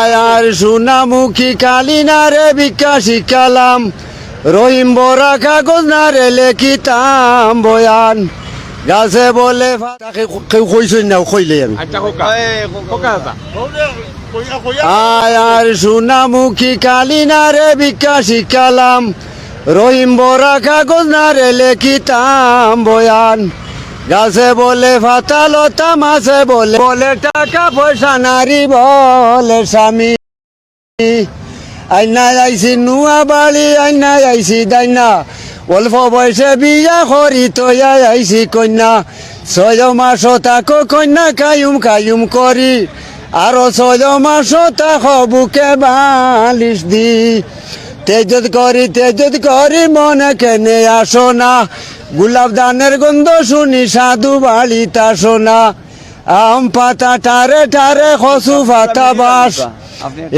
আর সোনামুখী কালিনা রে ভিক্ষা শিখালাম, রহিম বরা কাগজ না রে লেখিতাম বয়ান, গাছে বলে তাকে কেউ কইছেন না কইলে আমি আর সোনামুখী কালিনা রে ভিক্ষা শিখালাম, রহিম বরা কাগজ না রে লেখিতাম বয়ান, গাছে বলে ফাতালতা মাছে বলে বলে টাকা পয়সা নারী বলে স্বামী, আইনা আইসি নুয়া বাড়ি আইনা আইসি দাইনা, অল্প বয়সে বিয়া করি তৈয়া আইসি কন্যা, 6 মাস তাকো কন্যা কায়ুম কায়ুম করি, আরো 6 মাস তাক বুকে বালিশ দি, তেজত করি মনে কেনে আসো না, গোলাপ দানের গন্ধ শুনি সাধু বাড়িতে আসো না, আম পাতা টারে টারে খসু পাতা বাস,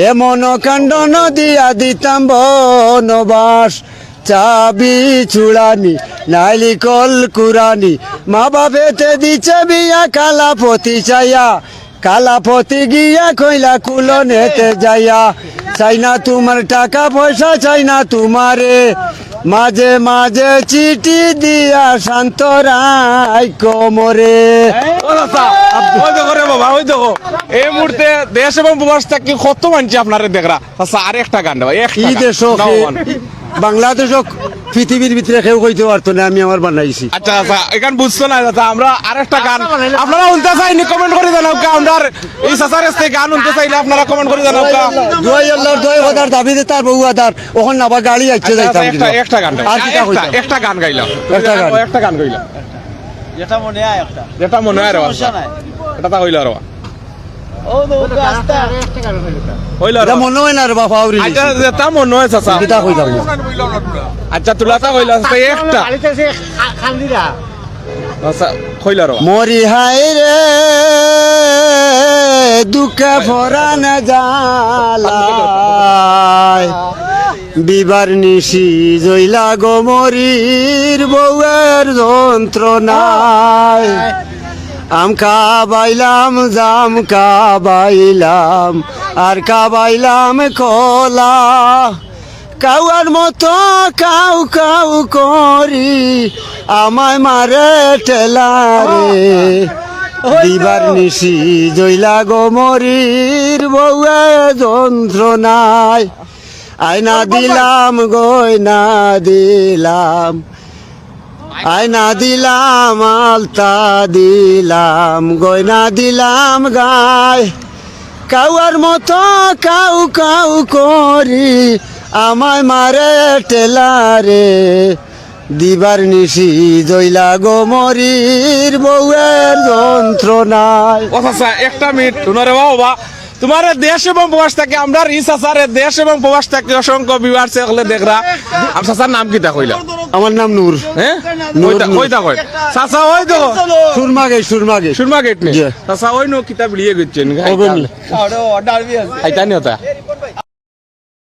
এমন কাণ্ড নদিয়া দিতাম বনবাস, চাবি চুড়ানি নাইলি কল কুরানি, মা বাপেতে দিচ্ছে বিয়া কালাপতি চাইয়া, কালাপতি গিয়া কইলা কুলনেতে যাইয়া, চাই না তোমার টাকা পয়সা চাই না তোমারে, মাঝে মাঝে চিঠি দিয়া শান্তরাই কোমরে। এই মুহূর্তে দেশ এবং প্রবাস থেকে কত মানছি আপনারা দেখরা আর একটা গান কি দেশ বাংলাদেশ পৃথিবীর ভিতরে কেউ কইতে পারতো না, আমি আমার বানাইছি। আচ্ছা আচ্ছা এখান বুঝছো না দাদা, আমরা আরেকটা গান আপনারা উনতে চাইনি কমেন্ট করে জানাও, আমরা এই সাসার গান উনতে চাইলে আপনারা কমেন্ট করে জানাও। দুই আল্লাহর দুই হাজার দাবিতে তার বউ আদার ওখানে আবার গাড়ি আইছে যাইতাম। একটা গান আর কিটা কইতাম, একটা গান গাইলাম, একটা গান গাইলাম, যেটা মনে হয় একটা, যেটা মনে হয় রে এটা তা হইল রে ও তো রাস্তা হইল এটা মনে হয় না রে বাবা আউরি। আচ্ছা যেটা মনে হয় চাচা কিটা কইতাম। আচ্ছা তুলাটা হইল একটা বাড়িতে খান্দিরা আচ্ছা হইল রে মরি হাই রে দুঃখে ফরান জালায়, বিবার নিশি জইলা গো মরির বউয়ের যন্ত্রণায়, আম কাবাইলাম জাম কাবাইলাম আর কাবাইলাম কলা, কাউয়ার মতো কাউ কাউ করি আমায় মারে টেলারে, দিবার নিশি জইলা গো মরির বউয়ে যন্ত্রণায়, আয়না দিলাম গয়না দিলাম, আয়না দিলাম আলতা দিলাম, গয়না দিলাম গায়, কাউয়ার মতো কাউ কাউ করি আমায় মারে টেলারে, দিবার নিশি জইলা গো মরির বউয়ের যন্ত্রণায়। আচ্ছা একটা মিনিট শুনারে বাবা, তোমার দেশ এবং প্রবাস থেকে আমরা ইসাসারে দেশ এবং প্রবাস থেকে অসংখ্য বিবার সকলে দেখরা, আমার চাচার নাম কিটা কইলা? আমার নাম নূর। হ্যাঁ কইতা কই চাচা ওই তো সুরমা গেট সুরমা গেট নে চাচা ওই নো কিতাব লিয়ে গেছেন আইতা নি হতা